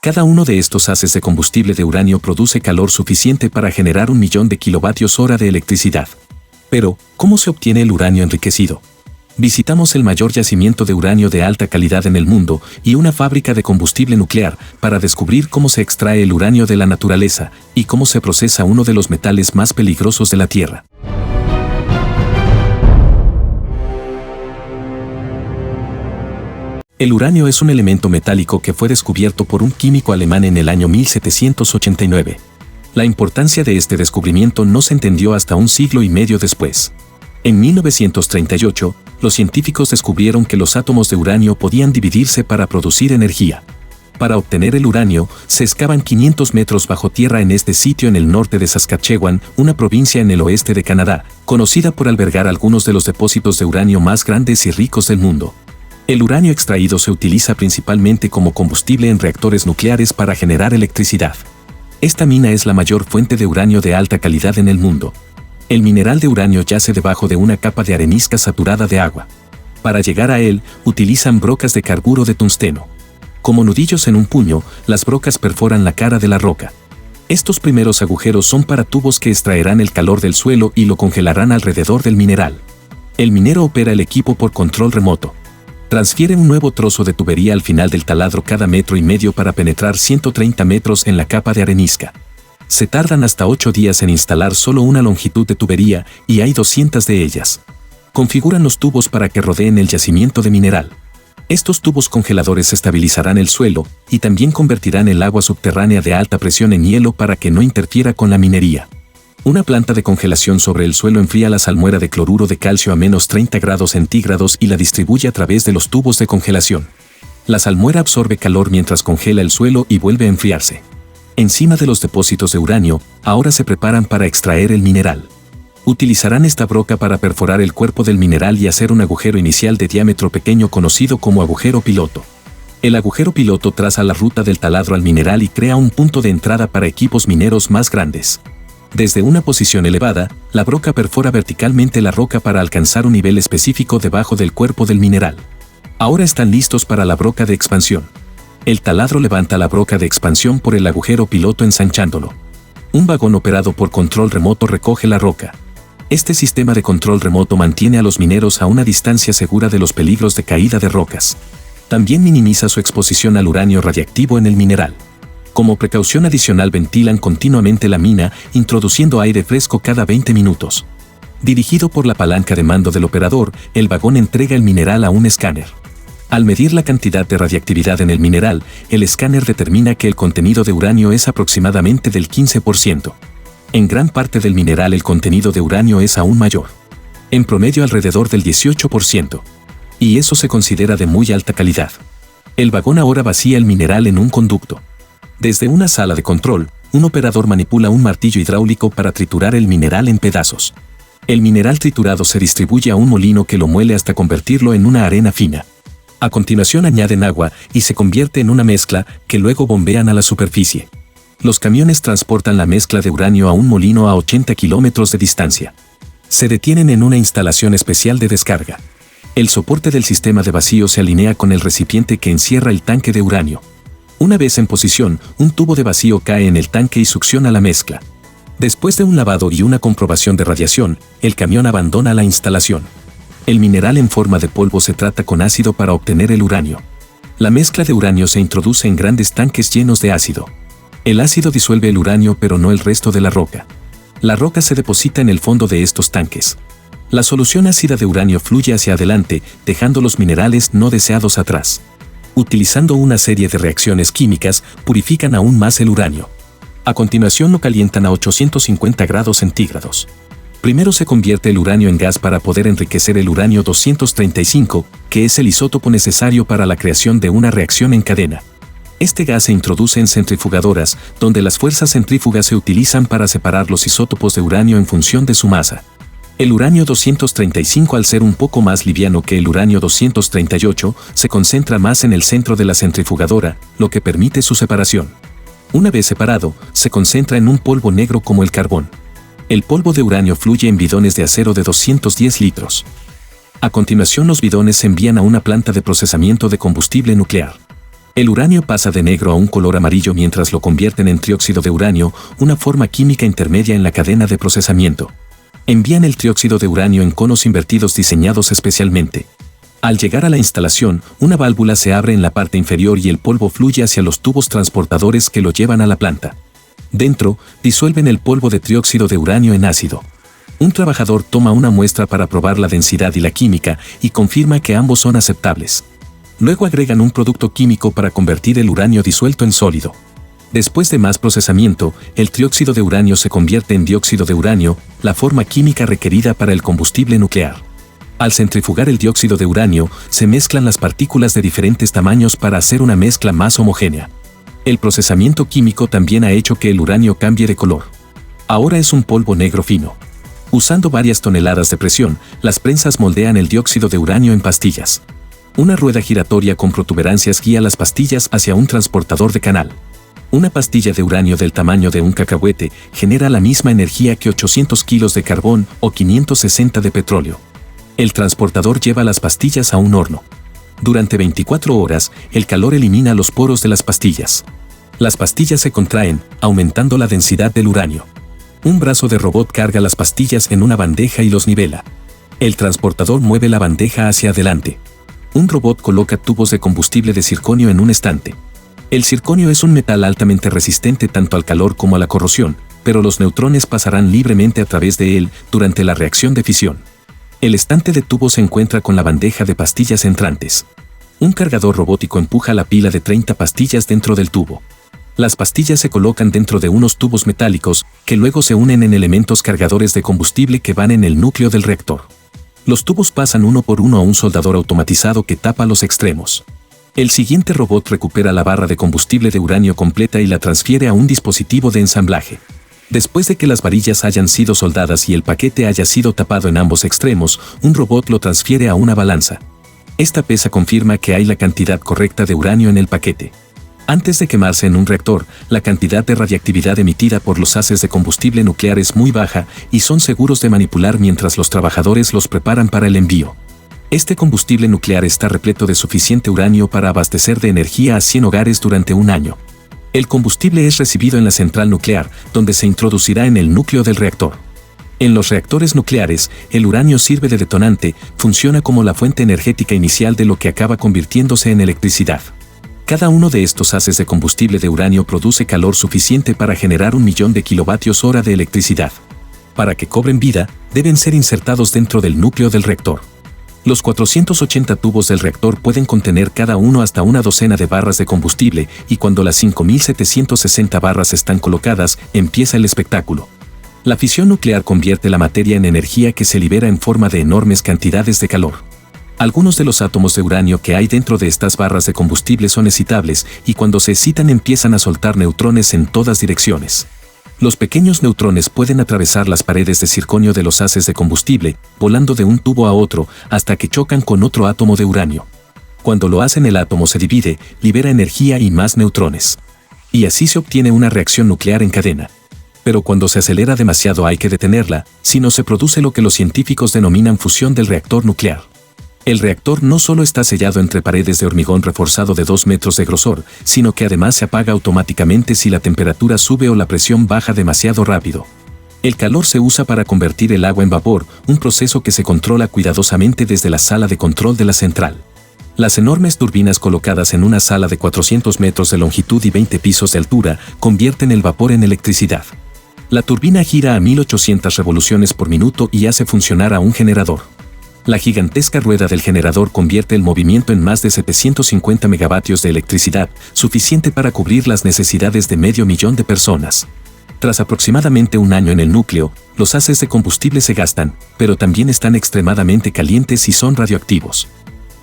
Cada uno de estos haces de combustible de uranio produce calor suficiente para generar 1.000.000 de kilovatios-hora de electricidad. Pero, ¿cómo se obtiene el uranio enriquecido? Visitamos el mayor yacimiento de uranio de alta calidad en el mundo y una fábrica de combustible nuclear para descubrir cómo se extrae el uranio de la naturaleza y cómo se procesa uno de los metales más peligrosos de la Tierra. El uranio es un elemento metálico que fue descubierto por un químico alemán en el año 1789. La importancia de este descubrimiento no se entendió hasta un siglo y medio después. En 1938, los científicos descubrieron que los átomos de uranio podían dividirse para producir energía. Para obtener el uranio, se excavan 500 metros bajo tierra en este sitio en el norte de Saskatchewan, una provincia en el oeste de Canadá, conocida por albergar algunos de los depósitos de uranio más grandes y ricos del mundo. El uranio extraído se utiliza principalmente como combustible en reactores nucleares para generar electricidad. Esta mina es la mayor fuente de uranio de alta calidad en el mundo. El mineral de uranio yace debajo de una capa de arenisca saturada de agua. Para llegar a él, utilizan brocas de carburo de tungsteno. Como nudillos en un puño, las brocas perforan la cara de la roca. Estos primeros agujeros son para tubos que extraerán el calor del suelo y lo congelarán alrededor del mineral. El minero opera el equipo por control remoto. Transfiere un nuevo trozo de tubería al final del taladro cada 1,5 metros para penetrar 130 metros en la capa de arenisca. Se tardan hasta 8 días en instalar solo una longitud de tubería y hay 200 de ellas. Configuran los tubos para que rodeen el yacimiento de mineral. Estos tubos congeladores estabilizarán el suelo y también convertirán el agua subterránea de alta presión en hielo para que no interfiera con la minería. Una planta de congelación sobre el suelo enfría la salmuera de cloruro de calcio a menos 30 grados centígrados y la distribuye a través de los tubos de congelación. La salmuera absorbe calor mientras congela el suelo y vuelve a enfriarse. Encima de los depósitos de uranio, ahora se preparan para extraer el mineral. Utilizarán esta broca para perforar el cuerpo del mineral y hacer un agujero inicial de diámetro pequeño conocido como agujero piloto. El agujero piloto traza la ruta del taladro al mineral y crea un punto de entrada para equipos mineros más grandes. Desde una posición elevada, la broca perfora verticalmente la roca para alcanzar un nivel específico debajo del cuerpo del mineral. Ahora están listos para la broca de expansión. El taladro levanta la broca de expansión por el agujero piloto ensanchándolo. Un vagón operado por control remoto recoge la roca. Este sistema de control remoto mantiene a los mineros a una distancia segura de los peligros de caída de rocas. También minimiza su exposición al uranio radiactivo en el mineral. Como precaución adicional ventilan continuamente la mina, introduciendo aire fresco cada 20 minutos. Dirigido por la palanca de mando del operador, el vagón entrega el mineral a un escáner. Al medir la cantidad de radiactividad en el mineral, el escáner determina que el contenido de uranio es aproximadamente del 15%. En gran parte del mineral el contenido de uranio es aún mayor. En promedio alrededor del 18%. Y eso se considera de muy alta calidad. El vagón ahora vacía el mineral en un conducto. Desde una sala de control, un operador manipula un martillo hidráulico para triturar el mineral en pedazos. El mineral triturado se distribuye a un molino que lo muele hasta convertirlo en una arena fina. A continuación añaden agua y se convierte en una mezcla que luego bombean a la superficie. Los camiones transportan la mezcla de uranio a un molino a 80 kilómetros de distancia. Se detienen en una instalación especial de descarga. El soporte del sistema de vacío se alinea con el recipiente que encierra el tanque de uranio. Una vez en posición, un tubo de vacío cae en el tanque y succiona la mezcla. Después de un lavado y una comprobación de radiación, el camión abandona la instalación. El mineral en forma de polvo se trata con ácido para obtener el uranio. La mezcla de uranio se introduce en grandes tanques llenos de ácido. El ácido disuelve el uranio pero no el resto de la roca. La roca se deposita en el fondo de estos tanques. La solución ácida de uranio fluye hacia adelante, dejando los minerales no deseados atrás. Utilizando una serie de reacciones químicas, purifican aún más el uranio. A continuación lo calientan a 850 grados centígrados. Primero se convierte el uranio en gas para poder enriquecer el uranio 235, que es el isótopo necesario para la creación de una reacción en cadena. Este gas se introduce en centrifugadoras, donde las fuerzas centrífugas se utilizan para separar los isótopos de uranio en función de su masa. El uranio 235, al ser un poco más liviano que el uranio 238, se concentra más en el centro de la centrifugadora, lo que permite su separación. Una vez separado, se concentra en un polvo negro como el carbón. El polvo de uranio fluye en bidones de acero de 210 litros. A continuación los bidones se envían a una planta de procesamiento de combustible nuclear. El uranio pasa de negro a un color amarillo mientras lo convierten en trióxido de uranio, una forma química intermedia en la cadena de procesamiento. Envían el trióxido de uranio en conos invertidos diseñados especialmente. Al llegar a la instalación, una válvula se abre en la parte inferior y el polvo fluye hacia los tubos transportadores que lo llevan a la planta. Dentro, disuelven el polvo de trióxido de uranio en ácido. Un trabajador toma una muestra para probar la densidad y la química y confirma que ambos son aceptables. Luego agregan un producto químico para convertir el uranio disuelto en sólido. Después de más procesamiento, el trióxido de uranio se convierte en dióxido de uranio, la forma química requerida para el combustible nuclear. Al centrifugar el dióxido de uranio, se mezclan las partículas de diferentes tamaños para hacer una mezcla más homogénea. El procesamiento químico también ha hecho que el uranio cambie de color. Ahora es un polvo negro fino. Usando varias toneladas de presión, las prensas moldean el dióxido de uranio en pastillas. Una rueda giratoria con protuberancias guía las pastillas hacia un transportador de canal. Una pastilla de uranio del tamaño de un cacahuete genera la misma energía que 800 kilos de carbón o 560 de petróleo. El transportador lleva las pastillas a un horno. Durante 24 horas, el calor elimina los poros de las pastillas. Las pastillas se contraen, aumentando la densidad del uranio. Un brazo de robot carga las pastillas en una bandeja y los nivela. El transportador mueve la bandeja hacia adelante. Un robot coloca tubos de combustible de circonio en un estante. El circonio es un metal altamente resistente tanto al calor como a la corrosión, pero los neutrones pasarán libremente a través de él durante la reacción de fisión. El estante de tubos se encuentra con la bandeja de pastillas entrantes. Un cargador robótico empuja la pila de 30 pastillas dentro del tubo. Las pastillas se colocan dentro de unos tubos metálicos que luego se unen en elementos cargadores de combustible que van en el núcleo del reactor. Los tubos pasan uno por uno a un soldador automatizado que tapa los extremos. El siguiente robot recupera la barra de combustible de uranio completa y la transfiere a un dispositivo de ensamblaje. Después de que las varillas hayan sido soldadas y el paquete haya sido tapado en ambos extremos, un robot lo transfiere a una balanza. Esta pesa confirma que hay la cantidad correcta de uranio en el paquete. Antes de quemarse en un reactor, la cantidad de radiactividad emitida por los haces de combustible nuclear es muy baja y son seguros de manipular mientras los trabajadores los preparan para el envío. Este combustible nuclear está repleto de suficiente uranio para abastecer de energía a 100 hogares durante un año. El combustible es recibido en la central nuclear, donde se introducirá en el núcleo del reactor. En los reactores nucleares, el uranio sirve de detonante, funciona como la fuente energética inicial de lo que acaba convirtiéndose en electricidad. Cada uno de estos haces de combustible de uranio produce calor suficiente para generar 1.000.000 de kilovatios-hora de electricidad. Para que cobren vida, deben ser insertados dentro del núcleo del reactor. Los 480 tubos del reactor pueden contener cada uno hasta una docena de barras de combustible y cuando las 5.760 barras están colocadas, empieza el espectáculo. La fisión nuclear convierte la materia en energía que se libera en forma de enormes cantidades de calor. Algunos de los átomos de uranio que hay dentro de estas barras de combustible son excitables y cuando se excitan empiezan a soltar neutrones en todas direcciones. Los pequeños neutrones pueden atravesar las paredes de circonio de los haces de combustible, volando de un tubo a otro hasta que chocan con otro átomo de uranio. Cuando lo hacen el átomo se divide, libera energía y más neutrones. Y así se obtiene una reacción nuclear en cadena. Pero cuando se acelera demasiado hay que detenerla, si no se produce lo que los científicos denominan fusión del reactor nuclear. El reactor no solo está sellado entre paredes de hormigón reforzado de 2 metros de grosor, sino que además se apaga automáticamente si la temperatura sube o la presión baja demasiado rápido. El calor se usa para convertir el agua en vapor, un proceso que se controla cuidadosamente desde la sala de control de la central. Las enormes turbinas colocadas en una sala de 400 metros de longitud y 20 pisos de altura convierten el vapor en electricidad. La turbina gira a 1800 revoluciones por minuto y hace funcionar a un generador. La gigantesca rueda del generador convierte el movimiento en más de 750 megavatios de electricidad, suficiente para cubrir las necesidades de 500.000 de personas. Tras aproximadamente un año en el núcleo, los haces de combustible se gastan, pero también están extremadamente calientes y son radioactivos.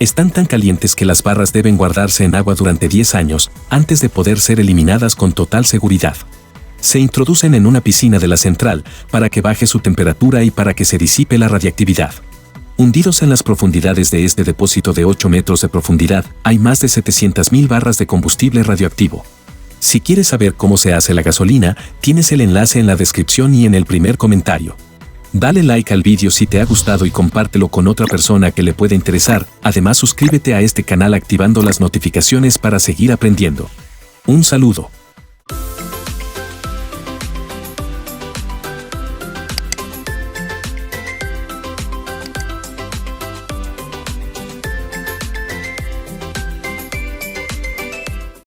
Están tan calientes que las barras deben guardarse en agua durante 10 años, antes de poder ser eliminadas con total seguridad. Se introducen en una piscina de la central, para que baje su temperatura y para que se disipe la radiactividad. Hundidos en las profundidades de este depósito de 8 metros de profundidad, hay más de 700.000 barras de combustible radioactivo. Si quieres saber cómo se hace la gasolina, tienes el enlace en la descripción y en el primer comentario. Dale like al vídeo si te ha gustado y compártelo con otra persona que le pueda interesar. Además, suscríbete a este canal activando las notificaciones para seguir aprendiendo. Un saludo.